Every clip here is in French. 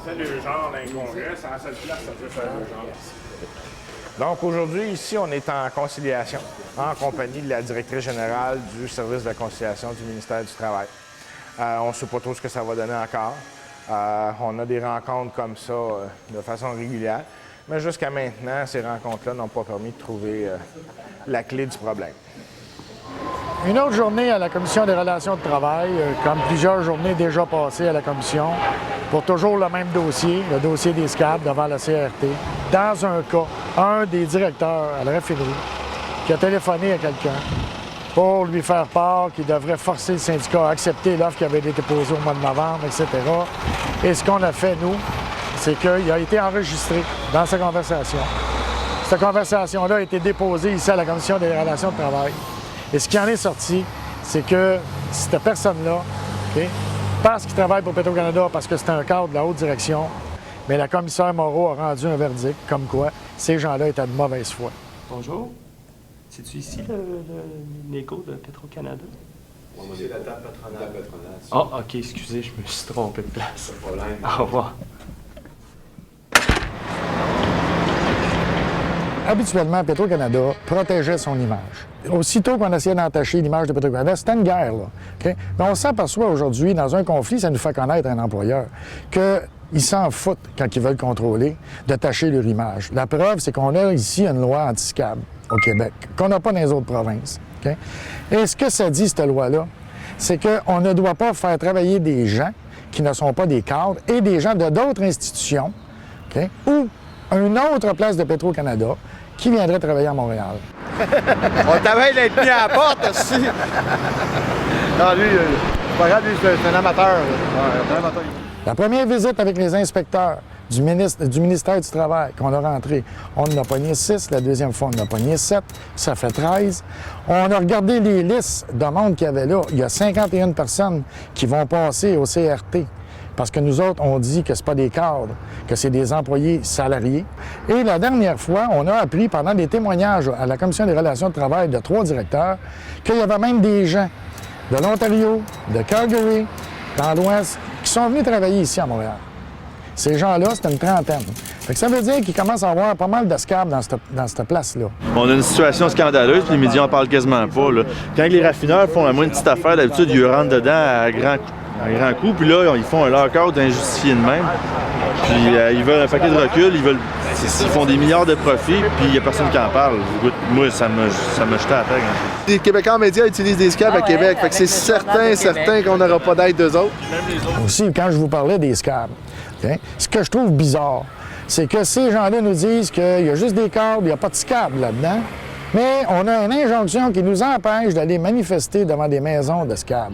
C'est le genre d'un congrès, c'est la seule place ça peut faire le genre. Donc aujourd'hui, ici, on est en conciliation en compagnie de la directrice générale du service de la conciliation du ministère du Travail. On ne sait pas trop ce que ça va donner encore. On a des rencontres comme ça de façon régulière, mais jusqu'à maintenant, ces rencontres-là n'ont pas permis de trouver la clé du problème. Une autre journée à la Commission des relations de travail, comme plusieurs journées déjà passées à la Commission, pour toujours le même dossier, le dossier des SCAB devant la CRT. Dans un cas, un des directeurs à la raffinerie qui a téléphoné à quelqu'un pour lui faire part qu'il devrait forcer le syndicat à accepter l'offre qui avait été déposée au mois de novembre, etc. Et ce qu'on a fait, nous, c'est qu'il a été enregistré dans sa conversation. Cette conversation-là a été déposée ici à la Commission des relations de travail. Et ce qui en est sorti, c'est que cette personne-là, okay, parce qu'il travaille pour Petro-Canada, parce que c'est un cadre de la haute direction, mais la commissaire Moreau a rendu un verdict comme quoi ces gens-là étaient de mauvaise foi. Bonjour. C'est-tu ici l'écho de Petro-Canada? C'est la table patronale. Ah, OK, excusez, je me suis trompé de place. Pas de problème. Au revoir. Habituellement, Petro-Canada protégeait son image. Aussitôt qu'on essayait d'entacher l'image de Petro-Canada, c'était une guerre, là. Okay? Mais on s'aperçoit aujourd'hui, dans un conflit, ça nous fait connaître un employeur, qu'ils s'en foutent quand ils veulent contrôler, de tacher leur image. La preuve, c'est qu'on a ici une loi anti-SCAB au Québec, qu'on n'a pas dans les autres provinces. Okay? Et ce que ça dit, cette loi-là, c'est qu'on ne doit pas faire travailler des gens qui ne sont pas des cadres et des gens de d'autres institutions, okay? Ou une autre place de Petro-Canada qui viendrait travailler à Montréal. On travaille d'être mis à la porte aussi. Non, lui, c'est pas grave, lui, c'est un amateur. Ouais, un amateur. La première visite avec les inspecteurs du ministère du Travail qu'on a rentré, on en a pogné 6. La deuxième fois, on en a pogné 7. Ça fait 13. On a regardé les listes de monde qu'il y avait là. Il y a 51 personnes qui vont passer au CRT. Parce que nous autres, on dit que ce pas des cadres, que c'est des employés salariés. Et la dernière fois, on a appris pendant des témoignages à la Commission des relations de travail de 3 directeurs qu'il y avait même des gens de l'Ontario, de Calgary, dans l'Ouest, qui sont venus travailler ici à Montréal. Ces gens-là, c'est une trentaine. Fait que ça veut dire qu'il commence à avoir pas mal de SCAB dans cette place-là. On a une situation scandaleuse, puis les médias en parlent quasiment pas. Là. Quand les raffineurs font la moindre petite affaire, d'habitude, ils rentrent dedans à grand coup, puis là, ils font un lock-out injustifié de même. Puis ils veulent un paquet de recul, ils font des milliards de profits, puis il n'y a personne qui en parle. Écoute, moi, ça m'a jeté à la tête. Les Québécois médias utilisent des SCAB à Québec, fait que c'est certain qu'on n'aura pas d'aide d'eux autres. Aussi, quand je vous parlais des SCAB, okay, ce que je trouve bizarre, c'est que ces gens-là nous disent qu'il y a juste des cadres, il n'y a pas de SCAB là-dedans, mais on a une injonction qui nous empêche d'aller manifester devant des maisons de SCAB.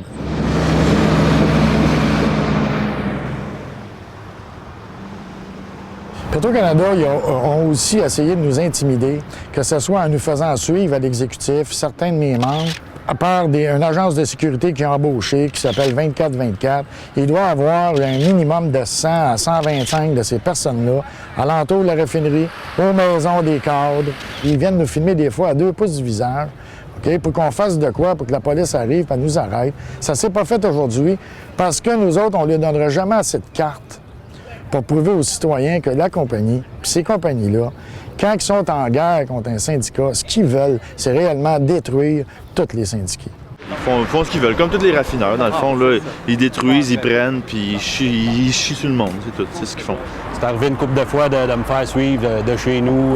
Petro-Canada, ils ont aussi essayé de nous intimider, que ce soit en nous faisant suivre à l'exécutif certains de mes membres, à part une agence de sécurité qui a embauché, qui s'appelle 24-24. Il doit y avoir un minimum de 100 à 125 de ces personnes-là, alentour de la raffinerie, aux maisons des cadres. Ils viennent nous filmer des fois à 2 pouces du visage, okay, pour qu'on fasse de quoi, pour que la police arrive et nous arrête. Ça ne s'est pas fait aujourd'hui parce que nous autres, on ne leur donnera jamais assez de cartes pour prouver aux citoyens que la compagnie, puis ces compagnies-là, quand ils sont en guerre contre un syndicat, ce qu'ils veulent, c'est réellement détruire tous les syndiqués. Ils font ce qu'ils veulent, comme tous les raffineurs. Dans le fond, là, ils détruisent, ils prennent, puis ils chient sur le monde, c'est tout, c'est ce qu'ils font. C'est arrivé une couple de fois de me faire suivre de chez nous.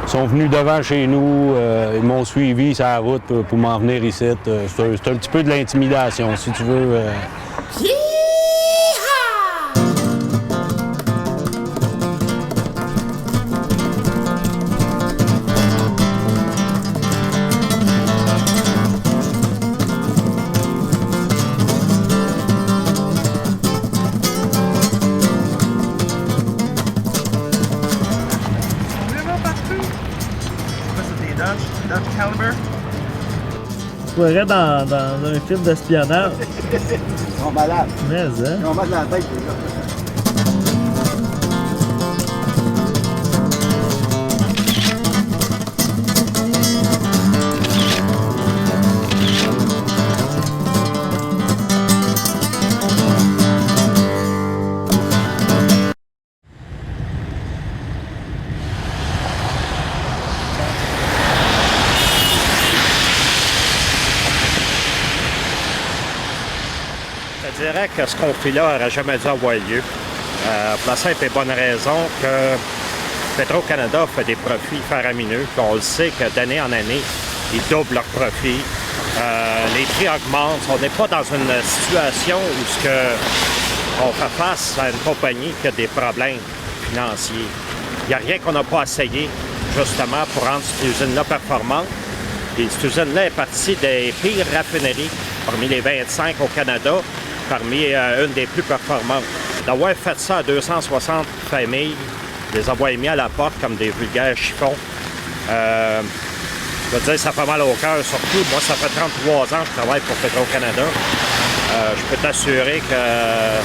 Ils sont venus devant chez nous, ils m'ont suivi sur la route pour m'en venir ici. C'est un petit peu de l'intimidation, si tu veux. Tu verrais dans un film d'espionnage. Ils sont malades. Mais, hein? Ils ont mal dans la tête, les gars. Je dirais que ce conflit-là n'aurait jamais dû avoir lieu. Pour la simple et bonne raison que Petro-Canada fait des profits faramineux. Puis on le sait que d'année en année, ils doublent leurs profits. Les prix augmentent. On n'est pas dans une situation où on fait face à une compagnie qui a des problèmes financiers. Il n'y a rien qu'on n'a pas essayé, justement, pour rendre cette usine-là performante. Et cette usine-là est partie des pires raffineries parmi les 25 au Canada, parmi une des plus performantes. D'avoir fait ça à 260 familles, les avoir mis à la porte comme des vulgaires chiffons, je veux dire, ça fait mal au cœur, surtout. Moi, ça fait 33 ans que je travaille pour Petro-Canada. Je peux t'assurer que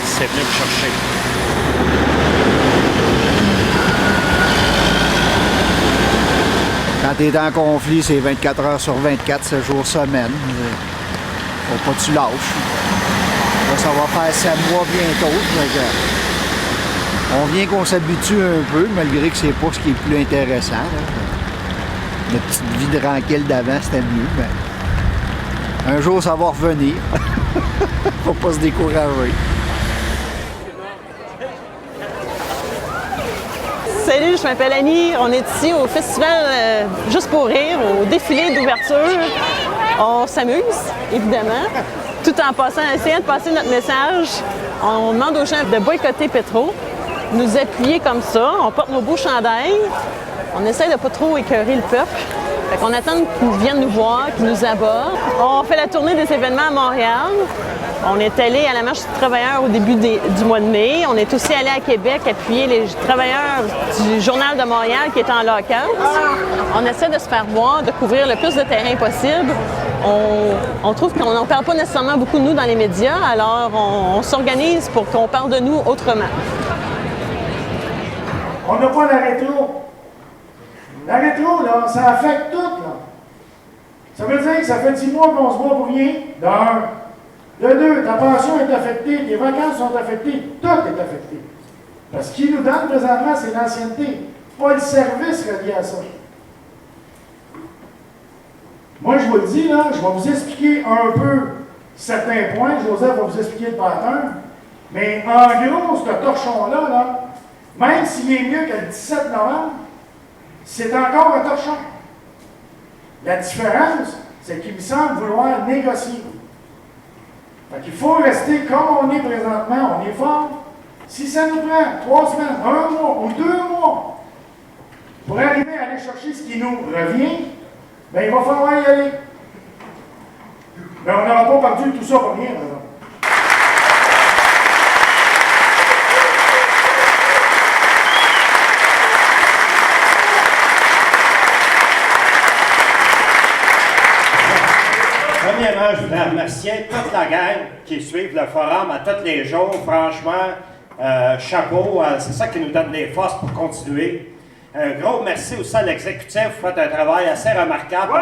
c'est venu me chercher. Quand tu es en conflit, c'est 24 heures sur 24, 7 jours semaine. Faut pas que tu lâches. Là, ça va faire 7 mois bientôt. On vient qu'on s'habitue un peu, malgré que c'est pas ce qui est le plus intéressant. Là. La petite vie tranquille d'avant, c'était mieux. Mais un jour, ça va revenir. Faut pas se décourager. Salut, je m'appelle Annie. On est ici au festival Juste pour rire, au défilé d'ouverture. On s'amuse, évidemment, tout en essayant de passer notre message. On demande aux gens de boycotter Petro, nous appuyer comme ça. On porte nos beaux chandails. On essaie de pas trop écœurer le peuple. Fait qu'on attend qu'ils viennent nous voir, qu'ils nous abordent. On fait la tournée des événements à Montréal. On est allé à la Marche des travailleurs au début du mois de mai. On est aussi allé à Québec appuyer les travailleurs du Journal de Montréal qui est en lockout. On essaie de se faire voir, de couvrir le plus de terrain possible. On trouve qu'on n'en parle pas nécessairement beaucoup de nous dans les médias, alors on s'organise pour qu'on parle de nous autrement. On n'a pas la rétro. La rétro, là, ça affecte tout, là. Ça veut dire que ça fait 10 mois qu'on se voit pour rien, d'un. De deux, ta pension est affectée, tes vacances sont affectées, tout est affecté. Parce ce qu'il nous donne présentement, c'est l'ancienneté, pas le service relié à ça. Moi, je vous le dis, là, je vais vous expliquer un peu certains points. Joseph va vous expliquer le pattern. Mais en gros, ce torchon-là, là, même s'il est mieux que le 17 novembre, c'est encore un torchon. La différence, c'est qu'il me semble vouloir négocier. Fait qu'il faut rester comme on est présentement, on est fort. Si ça nous prend 3 semaines, 1 mois ou 2 mois pour arriver à aller chercher ce qui nous revient, bien, il va falloir y aller. Mais on n'aura pas perdu tout ça pour rien, par exemple. Premièrement, je voudrais remercier toute la gang qui suit le forum à tous les jours. Franchement, chapeau, c'est ça qui nous donne des forces pour continuer. Un gros merci aussi à l'exécutif, vous faites un travail assez remarquable.